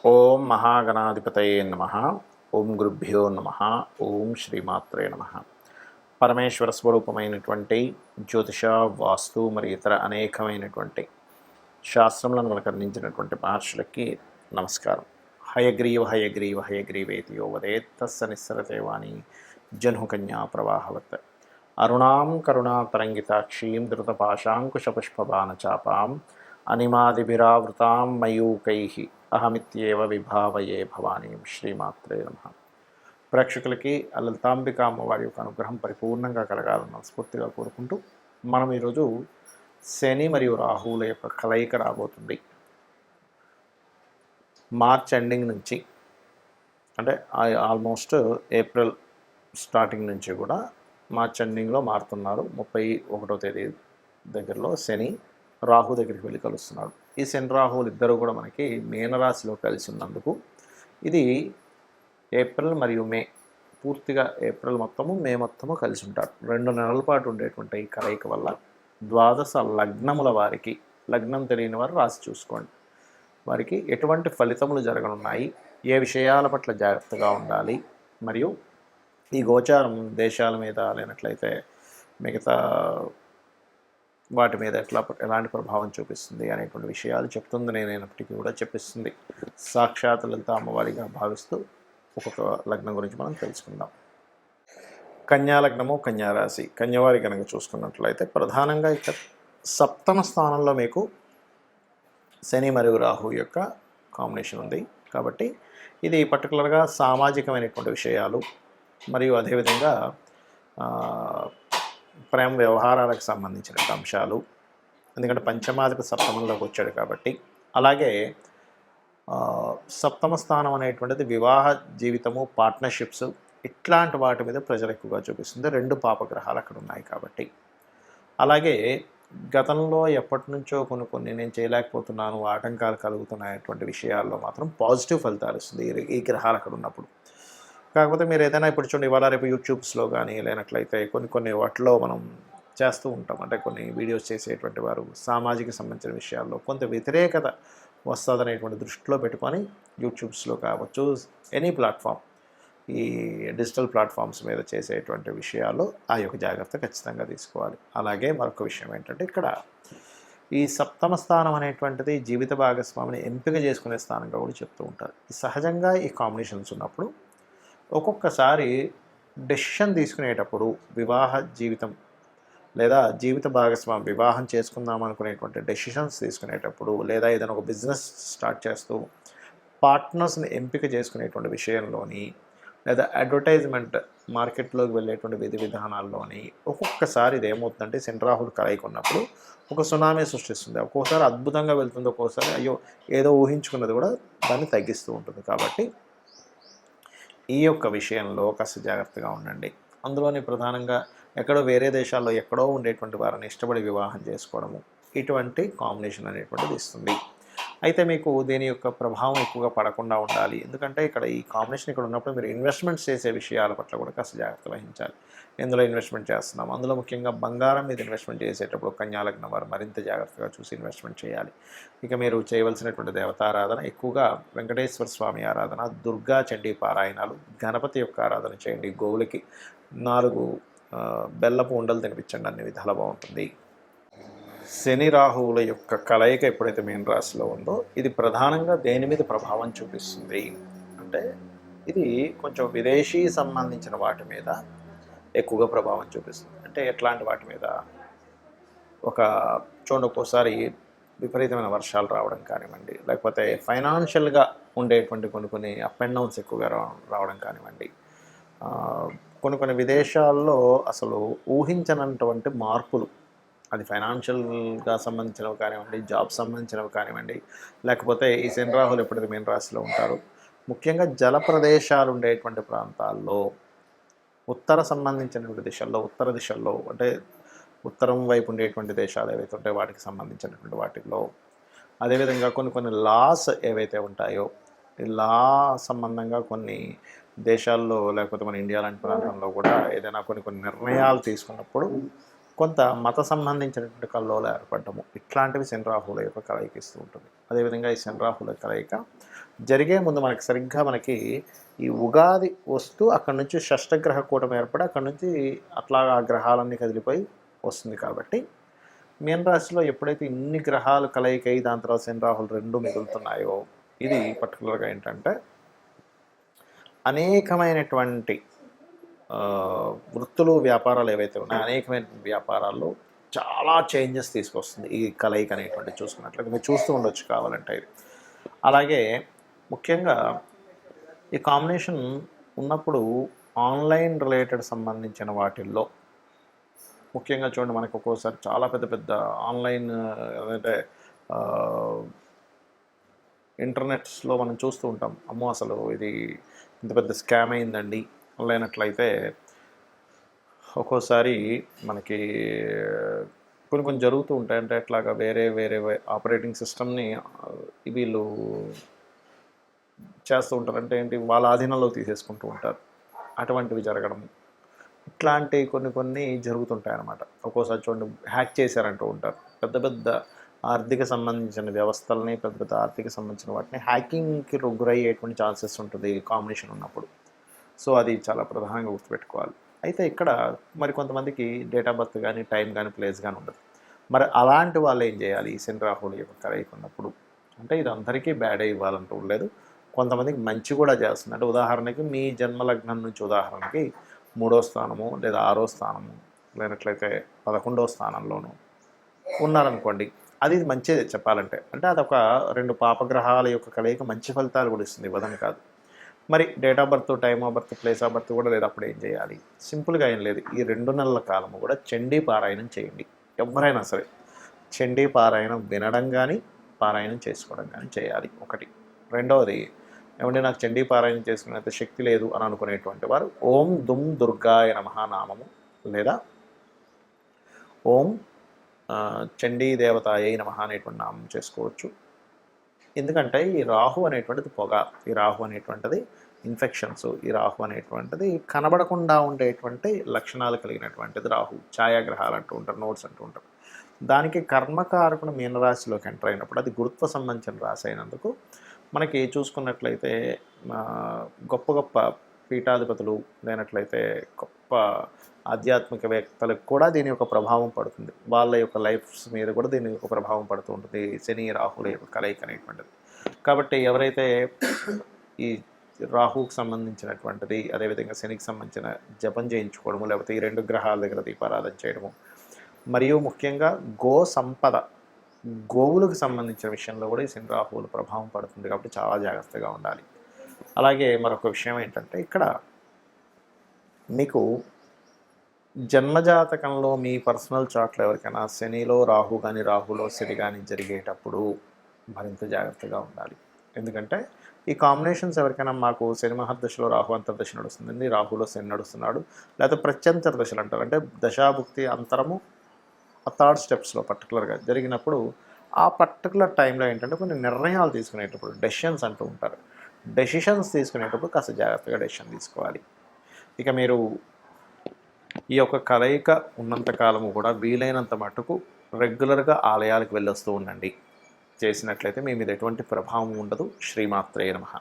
ఓం మహాగణాధిపతయే నమ. ఓం గురుభ్యో నమ. ఓం శ్రీమాత్రే నమ. పరమేశ్వర స్వరూపమైనటువంటి జ్యోతిష, వాస్తు మరియు ఇతర అనేకమైనటువంటి శాస్త్రములను మనకు అందించినటువంటి మహర్షులకి నమస్కారం. హయగ్రీవ హయగ్రీవ హయగ్రీవేతి యో వదేత్ తస్స నిస్సరతే వాణి జన్హుకన్యా ప్రవాహవత్. అరుణాం కరుణాతరంగితాక్షీం ధృతపాశాంకుశపుష్పబాణచాపాం అనిమాదిభిరావృతాం మయూకైః అహమిత్యేవ విభావయే భవానీం. శ్రీమాత్రే నమః. ప్రేక్షకులకి లలితాంబిక అమ్మవారి యొక్క అనుగ్రహం పరిపూర్ణంగా కలగాలన్న స్ఫూర్తిగా కోరుకుంటూ మనం ఈరోజు శని మరియు రాహువుల యొక్క కలయిక రాబోతుంది. మార్చ్ ఎండింగ్ నుంచి, అంటే ఆల్మోస్ట్ ఏప్రిల్ స్టార్టింగ్ నుంచి కూడా మార్చ్ ఎండింగ్లో మారుతున్నారు. 31వ తేదీ దగ్గరలో శని రాహు దగ్గరికి వెళ్ళి కలుస్తున్నాడు. ఈ శని రాహువులు ఇద్దరు కూడా మనకి మీనరాశిలో కలిసి ఉన్నందుకు ఇది ఏప్రిల్ మరియు మే, పూర్తిగా ఏప్రిల్ మొత్తము మే మొత్తము కలిసి ఉంటారు. 2 నెలల పాటు ఉండేటువంటి ఈ కలయిక వల్ల ద్వాదశ లగ్నముల వారికి, లగ్నం తెలియని వారు రాసి చూసుకోండి, వారికి ఎటువంటి ఫలితములు జరగనున్నాయి, ఏ విషయాల పట్ల జాగ్రత్తగా ఉండాలి, మరియు ఈ గోచారం దేశాల మీద లేనట్లయితే మిగతా వాటి మీద ఎలాంటి ప్రభావం చూపిస్తుంది అనేటువంటి విషయాలు చెప్తుంది. నేనైనప్పటికీ కూడా చెప్పిస్తుంది సాక్షాత్ లలిత అమ్మవారిగా భావిస్తూ ఒక్కొక్క లగ్నం గురించి మనం తెలుసుకుందాం. కన్యా లగ్నము, కన్యారాశి. కన్యవారి కనుక చూసుకున్నట్లయితే ప్రధానంగా ఇక్కడ 7వ స్థానంలో మీకు శని మరియు రాహు యొక్క కాంబినేషన్ ఉంది. కాబట్టి ఇది పర్టికులర్గా సామాజికమైనటువంటి విషయాలు మరియు అదేవిధంగా ప్రేమ వ్యవహారాలకు సంబంధించిన అంశాలు, ఎందుకంటే పంచమాధిపతి సప్తమంలోకి వచ్చాడు కాబట్టి. అలాగే 7వ స్థానం అనేటువంటిది వివాహ జీవితము, పార్ట్నర్షిప్స్, ఇట్లాంటి వాటి మీద ప్రెజర్ ఎక్కువగా చూపిస్తుంది. 2 పాపగ్రహాలు అక్కడ ఉన్నాయి కాబట్టి. అలాగే గతంలో ఎప్పటి నుంచో కొన్ని నేను చేయలేకపోతున్నాను, ఆటంకాలు కలుగుతున్నాయటువంటి విషయాల్లో మాత్రం పాజిటివ్ ఫలితాలు ఇస్తుంది ఈ గ్రహాలు అక్కడ ఉన్నప్పుడు. కాకపోతే మీరు ఏదైనా ఇప్పుడు చూడండి, ఇవాళ రేపు యూట్యూబ్స్లో కానీ లేనట్లయితే కొన్ని వాటిలో మనం చేస్తూ ఉంటాం. అంటే కొన్ని వీడియోస్ చేసేటువంటి వారు సామాజిక సంబంధించిన విషయాల్లో కొంత వ్యతిరేకత వస్తుందనేటువంటి దృష్టిలో పెట్టుకొని యూట్యూబ్స్లో కావచ్చు, ఎనీ ప్లాట్ఫామ్, ఈ డిజిటల్ ప్లాట్ఫామ్స్ మీద చేసేటువంటి విషయాల్లో ఆ యొక్క జాగ్రత్త ఖచ్చితంగా తీసుకోవాలి. అలాగే మరొక విషయం ఏంటంటే, ఇక్కడ ఈ 7వ స్థానం అనేటువంటిది జీవిత భాగస్వామిని ఎంపిక చేసుకునే స్థానంగా కూడా చెప్తూ ఉంటారు. సహజంగా ఈ కాంబినేషన్స్ ఉన్నప్పుడు ఒక్కొక్కసారి డెసిషన్ తీసుకునేటప్పుడు వివాహ జీవితం లేదా జీవిత భాగస్వామి వివాహం చేసుకుందాం అనుకునేటువంటి డెసిషన్స్ తీసుకునేటప్పుడు, లేదా ఏదైనా ఒక బిజినెస్ స్టార్ట్ చేస్తూ పార్ట్నర్స్ని ఎంపిక చేసుకునేటువంటి విషయంలోని, లేదా అడ్వర్టైజ్మెంట్ మార్కెట్లోకి వెళ్ళేటువంటి విధి విధానాల్లోని ఒక్కొక్కసారి ఇది ఏమవుతుందంటే శని రాహులు కలయిక ఉన్నప్పుడు ఒక సునామీ సృష్టిస్తుంది. ఒక్కోసారి అద్భుతంగా వెళ్తుంది, ఒక్కోసారి అయ్యో ఏదో ఊహించుకున్నది కూడా దాన్ని తగ్గిస్తూ ఉంటుంది. కాబట్టి ఈ యొక్క విషయంలో కాస్త జాగ్రత్తగా ఉండండి. అందులోని ప్రధానంగా ఎక్కడో వేరే దేశాల్లో ఎక్కడో ఉండేటువంటి వారిని ఇష్టపడి వివాహం చేసుకోవడము, ఇటువంటి కాంబినేషన్ అనేటువంటిది ఇస్తుంది. అయితే మీకు దీని యొక్క ప్రభావం ఎక్కువగా పడకుండా ఉండాలి. ఎందుకంటే ఇక్కడ ఈ కాంబినేషన్ ఇక్కడ ఉన్నప్పుడు మీరు ఇన్వెస్ట్మెంట్స్ చేసే విషయాల పట్ల కూడా కాస్త జాగ్రత్త వహించాలి. ఎందులో ఇన్వెస్ట్మెంట్ చేస్తున్నాం, అందులో ముఖ్యంగా బంగారం మీద ఇన్వెస్ట్మెంట్ చేసేటప్పుడు కన్యా లగ్నం వారు మరింత జాగ్రత్తగా చూసి ఇన్వెస్ట్మెంట్ చేయాలి. ఇక మీరు చేయవలసినటువంటి దేవతారాధన ఎక్కువగా వెంకటేశ్వర స్వామి ఆరాధన, దుర్గా చండీ పారాయణాలు, గణపతి యొక్క ఆరాధన చేయండి. గోవులకి 4 బెల్లపు ఉండలు తినిపించండి, అన్ని విధాలు బాగుంటుంది. శని రాహువుల యొక్క కలయిక ఎప్పుడైతే మీన రాశిలో ఉందో ఇది ప్రధానంగా దేని మీద ప్రభావం చూపిస్తుంది అంటే, ఇది కొంచెం విదేశీ సంబంధించిన వాటి మీద ఎక్కువగా ప్రభావం చూపిస్తుంది. అంటే ఎట్లాంటి వాటి మీద, ఒక చూడండి ఒక్కోసారి విపరీతమైన వర్షాలు రావడం కానివ్వండి, లేకపోతే ఫైనాన్షియల్గా ఉండేటువంటి కొన్ని అప్ అండ్ డౌన్స్ ఎక్కువగా రావడం కానివ్వండి, కొన్ని విదేశాల్లో అసలు ఊహించనటువంటి మార్పులు, అది ఫైనాన్షియల్గా సంబంధించినవి కానివ్వండి, జాబ్ సంబంధించినవి కానివ్వండి, లేకపోతే ఈ శని రాహులు ఎప్పుడైతే మీన రాశిలో ఉంటారో ముఖ్యంగా జల ప్రదేశాలు ఉండేటువంటి ప్రాంతాల్లో, ఉత్తర సంబంధించినటువంటి దిశల్లో, ఉత్తర దిశల్లో అంటే ఉత్తరం వైపు ఉండేటువంటి దేశాలు ఏవైతే ఉంటాయో వాటికి సంబంధించినటువంటి వాటిల్లో, అదేవిధంగా కొన్ని లాస్ ఏవైతే ఉంటాయో ఈ లా సంబంధంగా కొన్ని దేశాల్లో, లేకపోతే మన ఇండియా లాంటి ప్రాంతంలో కూడా ఏదైనా కొన్ని నిర్ణయాలు తీసుకున్నప్పుడు కొంత మత సంబంధించినటువంటి కల్లోలు ఏర్పడటము, ఇట్లాంటివి శని రాహుల యొక్క కలయిక ఇస్తూ ఉంటుంది. అదేవిధంగా ఈ శని రాహుల కలయిక జరిగే ముందు మనకి ఈ ఉగాది వస్తూ అక్కడి నుంచి షష్టగ్రహ కూటమి ఏర్పడి అక్కడి నుంచి అట్లా ఆ గ్రహాలన్నీ కదిలిపోయి వస్తుంది. కాబట్టి మీన రాశిలో ఎప్పుడైతే ఇన్ని గ్రహాలు కలయికై దాని తర్వాత శని రాహులు రెండు మిగులుతున్నాయో ఇది పర్టికులర్గా ఏంటంటే అనేకమైనటువంటి వృత్తులు వ్యాపారాలు ఏవైతే ఉన్నాయో అనేకమైన వ్యాపారాల్లో చాలా చేంజెస్ తీసుకొస్తుంది ఈ కలయిక అనేటువంటి చూసుకున్నట్లయితే మీరు చూస్తూ ఉండొచ్చు కావాలంటే ఇది. అలాగే ముఖ్యంగా ఈ కాంబినేషన్ ఉన్నప్పుడు ఆన్లైన్ రిలేటెడ్ సంబంధించిన వాటిల్లో ముఖ్యంగా చూడండి మనకు ఒక్కోసారి చాలా పెద్ద పెద్ద ఆన్లైన్ అంటే ఇంటర్నెట్స్లో మనం చూస్తూ ఉంటాం, అమ్మో అసలు ఇది ఇంత పెద్ద స్కామ్ అయిందండి ఆన్లైన్. అట్లయితే ఒక్కోసారి మనకి కొన్ని జరుగుతూ ఉంటాయి. అంటే అట్లాగా వేరే ఆపరేటింగ్ సిస్టమ్ని వీళ్ళు చేస్తూ ఉంటారు. అంటే ఏంటి, వాళ్ళ ఆధీనంలో తీసేసుకుంటూ ఉంటారు. అటువంటివి జరగడం ఇట్లాంటి కొన్ని జరుగుతుంటాయి అన్నమాట. ఒక్కోసారి చూడండి హ్యాక్ చేశారంటూ ఉంటారు. పెద్ద ఆర్థిక సంబంధించిన వ్యవస్థలని పెద్ద ఆర్థిక సంబంధించిన వాటిని హ్యాకింగ్కి గురయ్యేటువంటి ఛాన్సెస్ ఉంటుంది కాంబినేషన్ ఉన్నప్పుడు. సో అది చాలా ప్రధానంగా గుర్తుపెట్టుకోవాలి. అయితే ఇక్కడ మరి కొంతమందికి డేట్ ఆఫ్ బర్త్ కానీ టైం కానీ ప్లేస్ కానీ ఉండదు. మరి అలాంటి వాళ్ళు ఏం చేయాలి ఈ శని రాహువుల యొక్క కలయిక ఉన్నప్పుడు? అంటే ఇది అందరికీ బ్యాడే ఇవ్వాలంటూ లేదు, కొంతమందికి మంచి కూడా చేస్తుంది. అంటే ఉదాహరణకి మీ జన్మలగ్నం నుంచి ఉదాహరణకి 3వ స్థానము లేదా 6వ స్థానము లేనట్లయితే 11వ స్థానంలోనూ ఉన్నారనుకోండి, అది మంచిదే చెప్పాలంటే. అంటే అదొక 2 పాపగ్రహాల యొక్క కలయిక మంచి ఫలితాలు కూడా ఇస్తుంది, ఇవ్వదని కాదు. మరి date of birth time of birth place of birth కూడా లేదు, అప్పుడు ఏం చేయాలి? సింపుల్గా ఏం లేదు, ఈ 2 నెలల కాలము కూడా చండీ పారాయణం చేయండి. ఎవరైనా సరే చండీ పారాయణం వినడం కానీ పారాయణం చేసుకోవడం కానీ చేయాలి ఒకటి. రెండవది ఏమంటే నాకు చండీ పారాయణం చేసుకునేంత శక్తి లేదు అని అనుకునేటువంటి వారు ఓం దుమ్ దుర్గాయ నమః నామము లేదా ఓం చండీ దేవతాయై నమః అనేటువంటి నామం చేసుకోవచ్చు. ఎందుకంటే ఈ రాహు అనేటువంటిది పొగ, ఈ రాహు అనేటువంటిది ఇన్ఫెక్షన్స్, ఈ రాహు అనేటువంటిది కనబడకుండా ఉండేటువంటి లక్షణాలు కలిగినటువంటిది రాహు. ఛాయాగ్రహాలు అంటూ ఉంటారు, నోట్స్ అంటూ ఉంటారు. దానికి కర్మకారకుడు మీనరాశిలోకి ఎంటర్ అయినప్పుడు అది గురుత్వ సంబంధించిన రాశి అయినందుకు మనకి చూసుకున్నట్లయితే గొప్ప పీఠాధిపతులు లేనట్లయితే గొప్ప ఆధ్యాత్మికవేత్తలకు కూడా దీని యొక్క ప్రభావం పడుతుంది. వాళ్ళ యొక్క లైఫ్స్ మీద కూడా దీని యొక్క ప్రభావం పడుతూ ఉంటుంది శని రాహుల యొక్క కలయిక అనేటువంటిది. కాబట్టి ఎవరైతే ఈ రాహుకు సంబంధించినటువంటిది అదేవిధంగా శనికి సంబంధించిన జపం చేయించుకోవడము లేకపోతే ఈ 2 గ్రహాల దగ్గర దీపారాధన చేయడము మరియు ముఖ్యంగా గో సంపద గోవులకు సంబంధించిన విషయంలో కూడా ఈ శని రాహువుల ప్రభావం పడుతుంది. కాబట్టి చాలా జాగ్రత్తగా ఉండాలి. అలాగే మరొక విషయం ఏంటంటే ఇక్కడ మీకు జన్మజాతకంలో మీ పర్సనల్ చార్ట్లో ఎవరికైనా శనిలో రాహు కానీ రాహులో శని కానీ జరిగేటప్పుడు మరింత జాగ్రత్తగా ఉండాలి. ఎందుకంటే ఈ కాంబినేషన్స్ ఎవరికైనా మాకు శని మహర్దశలో రాహు అంతర్దశ నడుస్తుందండి, రాహులో శని నడుస్తున్నాడు, లేకపోతే ప్రత్యంతర దశలు అంటారు, అంటే దశాభుక్తి అంతరము ఆ 3rd స్టెప్స్లో పర్టికులర్గా జరిగినప్పుడు ఆ పర్టికులర్ టైంలో ఏంటంటే కొన్ని నిర్ణయాలు తీసుకునేటప్పుడు డెసిషన్స్ అంటూ ఉంటారు. డెసిషన్స్ తీసుకునేటప్పుడు కాస్త జాగ్రత్తగా డెసిషన్ తీసుకోవాలి. ఇక మీరు ఈ యొక్క కలయిక ఉన్నంతకాలము కూడా వీలైనంత మటుకు రెగ్యులర్గా ఆలయాలకు వెళ్ళొస్తూ ఉండండి. చేసినట్లయితే మీ మీద ఎటువంటి ప్రభావం ఉండదు. శ్రీమాత్రే నమః.